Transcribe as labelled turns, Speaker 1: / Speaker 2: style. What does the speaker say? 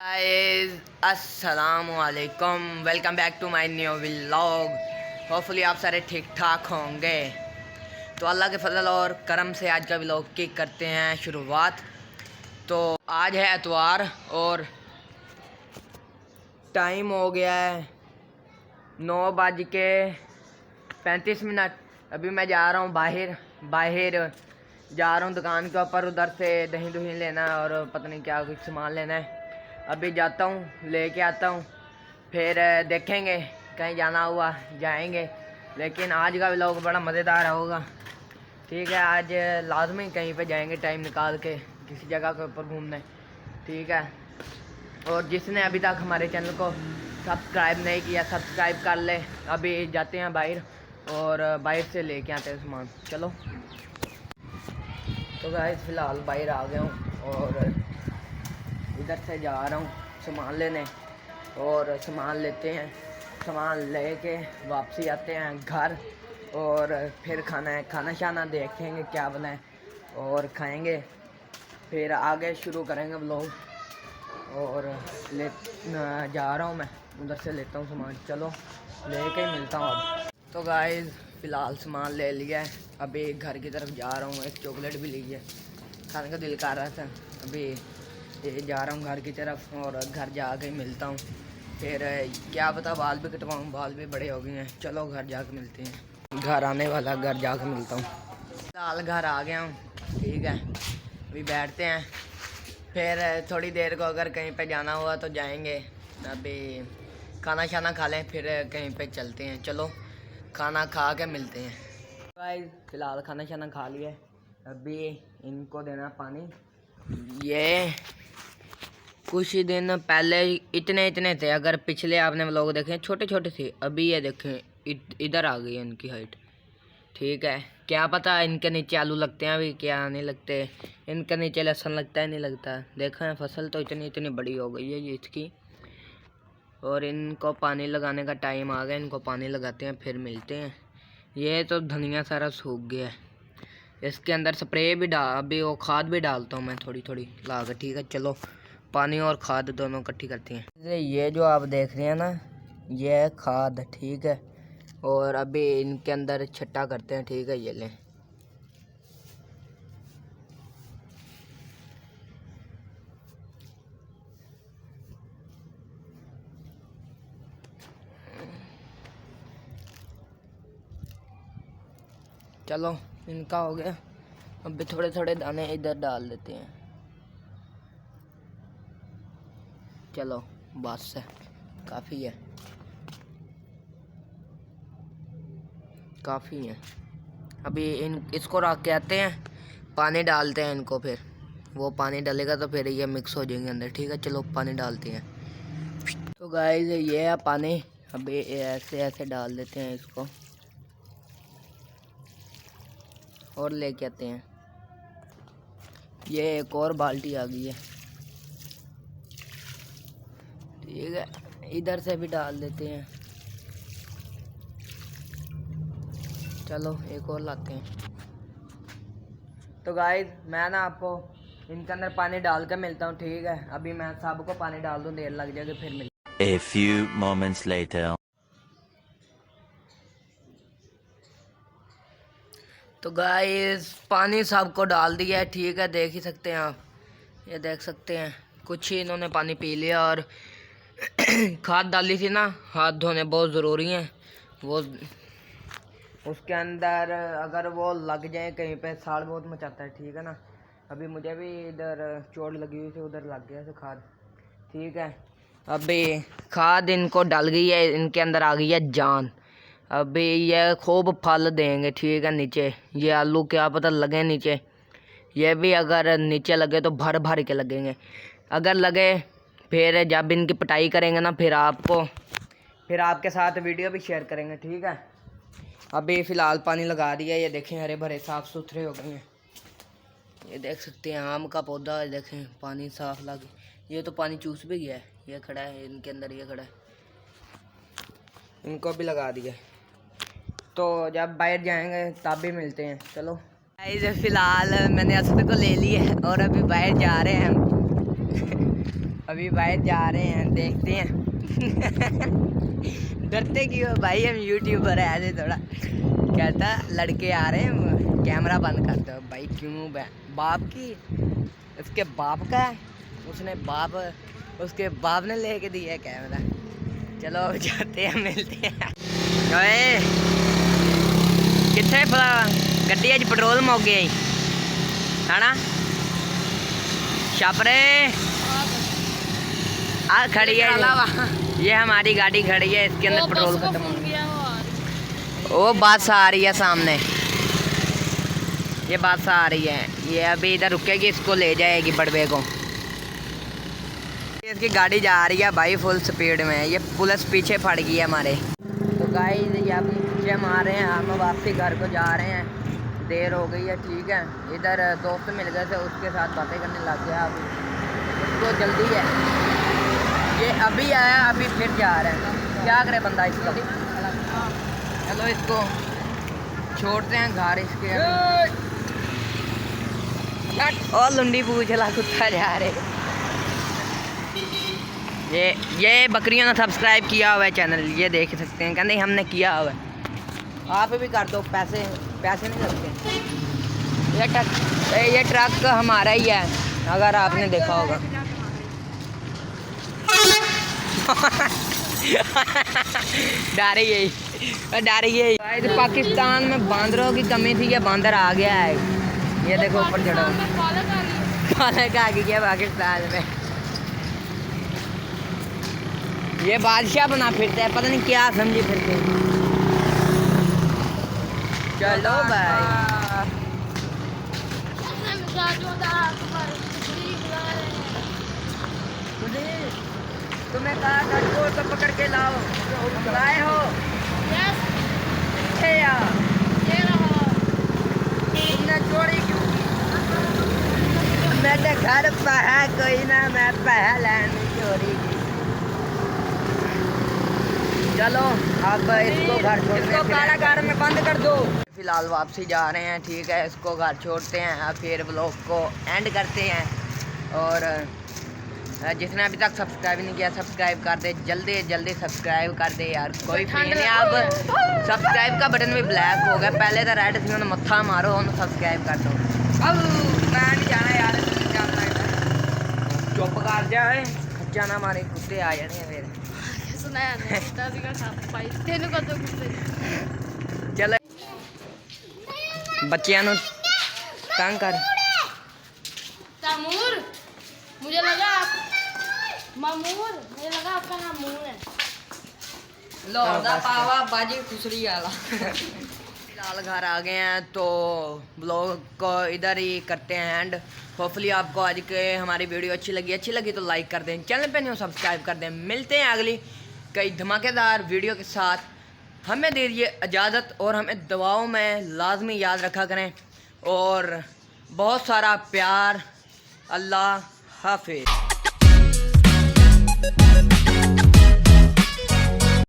Speaker 1: Guys अस्सलाम वालेकुम, welcome back to my new vlog. Hopefully आप सारे ठीक ठाक होंगे। तो अल्लाह के फजल और करम से आज का व्लॉग की करते हैं शुरुआत। तो आज है एतवार और टाइम हो गया है 9:35। अभी मैं जा रहा हूँ बाहर जा रहा हूँ दुकान के ऊपर, उधर से दही दुही लेना है और पता नहीं क्या कुछ सामान लेना है। अभी जाता हूँ, लेके आता हूँ, फिर देखेंगे कहीं जाना हुआ जाएंगे। लेकिन आज का व्लॉग बड़ा मज़ेदार होगा। ठीक है, आज लाजमी कहीं पे जाएंगे टाइम निकाल के किसी जगह के ऊपर घूमने। ठीक है, और जिसने अभी तक हमारे चैनल को सब्सक्राइब नहीं किया सब्सक्राइब कर ले। अभी जाते हैं बाहर और बाहर से लेके आते हैं सामान। चलो। तो गाइस फ़िलहाल बाहर आ गया हूँ और इधर से जा रहा हूँ सामान लेने और सामान लेते हैं। सामान लेके वापसी आते हैं घर और फिर खाना शाना देखेंगे क्या बनाए और खाएंगे। फिर आगे शुरू करेंगे व्लॉग। और जा रहा हूँ मैं, उधर से लेता हूँ सामान। चलो लेके ही मिलता हूँ अब। तो गाइस फ़िलहाल सामान ले लिया है, अभी घर की तरफ जा रहा हूँ। एक चॉकलेट भी ली है, खाने का दिल कर रहा था। अभी ये जा रहा हूँ घर की तरफ और घर जा के मिलता हूँ। फिर क्या पता बाल भी कटवाऊँ, बाल भी बड़े हो गए हैं। चलो घर जाके मिलते हैं। घर आने वाला, घर जाके मिलता हूँ। फिलहाल घर आ गया हूँ। ठीक है, अभी बैठते हैं, फिर थोड़ी देर को अगर कहीं पे जाना हुआ तो जाएंगे। अभी खाना शाना खा लें, फिर कहीं पे चलते हैं। चलो खाना खा के मिलते हैं। गाइस फ़िलहाल खाना शाना खा लिया, अभी इनको देना पानी। ये कुछ ही दिन पहले इतने थे, अगर पिछले आपने व्लॉग देखे छोटे छोटे थे। अभी ये देखें इधर आ गई है इनकी हाइट। ठीक है, क्या पता इनके नीचे आलू लगते हैं अभी क्या नहीं लगते, इनके नीचे लहसुन लगता है नहीं लगता। देखा है फसल तो इतनी बड़ी हो गई है ये इसकी। और इनको पानी लगाने का टाइम आ गया, इनको पानी लगाते हैं फिर मिलते हैं। ये तो धनिया सारा सूख गया है, इसके अंदर स्प्रे भी अभी वो खाद भी डालता हूँ मैं थोड़ी ला कर। ठीक है, चलो पानी और खाद दोनों इकट्ठी करते हैं। ये जो आप देख रहे हैं ना, ये है खाद। ठीक है, और अभी इनके अंदर छट्टा करते हैं। ठीक है, ये लें। चलो इनका हो गया, अभी थोड़े दाने इधर डाल देते हैं। चलो बस है, काफ़ी है, काफ़ी है। अभी इसको रख के आते हैं, पानी डालते हैं इनको, फिर वो पानी डालेगा तो फिर ये मिक्स हो जाएंगे अंदर। ठीक है, चलो पानी डालते हैं। तो गाइस ये है पानी, अभी ऐसे डाल देते हैं इसको और लेके आते हैं। ये एक और बाल्टी आ गई है। ठीक है, इधर से भी डाल देते हैं। चलो एक और लाते हैं। तो गाइस मैं ना आपको इनके अंदर पानी डाल के मिलता हूँ। ठीक है, अभी मैं सबको पानी डाल दूँ, देर लग जाएगी, फिर मिल।
Speaker 2: A few moments later.
Speaker 1: तो गाइस पानी सबको डाल दिया है। ठीक है, देख ही सकते हैं आप, ये देख सकते हैं कुछ ही इन्होंने पानी पी लिया। और खाद डाली थी ना, हाथ धोने बहुत ज़रूरी हैं। वो उसके अंदर अगर वो लग जाए कहीं पे साड़ बहुत मचाता है। ठीक है ना, अभी मुझे भी इधर चोट लगी हुई थी, उधर लग गया था खाद। ठीक है, अभी खाद इनको डल गई है, इनके अंदर आ गई है जान। अभी ये खूब फल देंगे। ठीक है, नीचे ये आलू क्या पता लगे नीचे, ये भी अगर नीचे लगे तो भर भर के लगेंगे। अगर लगे फिर जब इनकी पिटाई करेंगे ना, फिर आपके साथ वीडियो भी शेयर करेंगे। ठीक है, अभी फ़िलहाल पानी लगा दिया, ये देखें हरे भरे साफ़ सुथरे हो गए हैं। ये देख सकते हैं आम का पौधा, देखें पानी साफ लग, ये तो पानी चूस भी गया है। ये खड़ा है इनके अंदर, ये खड़ा है, इनको भी लगा दिया। तो जब बाहर जाएंगे तब भी मिलते हैं। चलो फ़िलहाल मैंने असद को ले लिया है और अभी बाहर जा रहे हैं हम। अभी बाहर जा रहे हैं, देखते हैं। डरते क्यों भाई, हम यूट्यूबर है ऐसे थोड़ा। कहता लड़के आ रहे हैं कैमरा बंद कर दो। भाई क्यों, बाप की उसके बाप का है, उसने बाप उसके बाप ने लेके दिया है कैमरा। चलो अब जाते हैं, मिलते हैं। ओए कितने गड्डी अज पेट्रोल मुक गया है ना? छापरे आ खड़ी है, ये हमारी गाड़ी खड़ी है, इसके अंदर पेट्रोल खत्म हो गया। वो बस आ रही है सामने, ये बस आ रही है, ये अभी इधर रुकेगी, इसको ले जाएगी बड़वे को। इसकी गाड़ी जा रही है भाई फुल स्पीड में, ये पुलिस पीछे फट गई है हमारे। तो गाइस ये अपनी पीछे हम आ रहे हैं, हम वापसी घर को जा रहे हैं, देर हो गई है। ठीक है, इधर दोस्त मिल गए थे, उसके साथ बातें करने लग गया। अभी उसको जल्दी है, ये अभी आया अभी फिर जा रहे हैं, क्या करे बंदा इसका। चलो इसको छोड़ते हैं घर इसके। और लुंडी पूछ ला कुत्ता जा रहे। ये बकरियों ने सब्सक्राइब किया हुआ है चैनल, ये देख सकते हैं, कहते हमने किया हुआ है, आप भी कर दो, पैसे नहीं लगते। ये ट्रक हमारा ही है, अगर आपने देखा होगा। डर गई। पाकिस्तान में बांदरों की कमी थी, ये बांदर आ गया है। ये देखो ऊपर चढ़ो, पालक आ गया पाकिस्तान में। ये बादशाह बना फिरता है, पता नहीं क्या समझी फिरते। चलो भाई, तुम्हें कहा गटकोर को पकड़ के लाओ, तुम लाए हो? तुमने चोरी क्यों की? मेरे घर पे है कोई ना, मैं पहले चोरी की। चलो अब इसको घर छोड़ते हैं, इसको कारागार में बंद कर दो। फिलहाल वापसी जा रहे हैं, ठीक है, इसको घर छोड़ते हैं, फिर व्लॉग को एंड करते हैं। और जिसने अभी तक सब्सक्राइब नहीं किया सब्सक्राइब कर दे, जल्दी सब्सक्राइब कर दे यार, कोई फ्री नहीं। अब सब्सक्राइब का बटन भी ब्लैक हो गया, पहले तो रेड थी, उन्हें मत्था मारो, उन्हें सब्सक्राइब कर दो। अब मैं नहीं जाना यार, चुप कर जाए, जाना हमारे कुत्ते आ जाने हैं फिर। चलो बच्चियां नु तंग कर।
Speaker 3: मुझे लगा आपका नाम मूर है।
Speaker 1: लाहौर दा पावा बाजी खुसरी वाला। फिलहाल घर आ गए हैं, तो ब्लॉग को इधर ही करते हैं एंड। होपफुली आपको आज के हमारी वीडियो अच्छी लगी तो लाइक कर दें, चैनल पे नहीं हो सब्सक्राइब कर दें। मिलते हैं अगली कई धमाकेदार वीडियो के साथ। हमें दीजिए इजाज़त और हमें दुआओं में लाजमी याद रखा करें, और बहुत सारा प्यार। अल्लाह हाफिज़।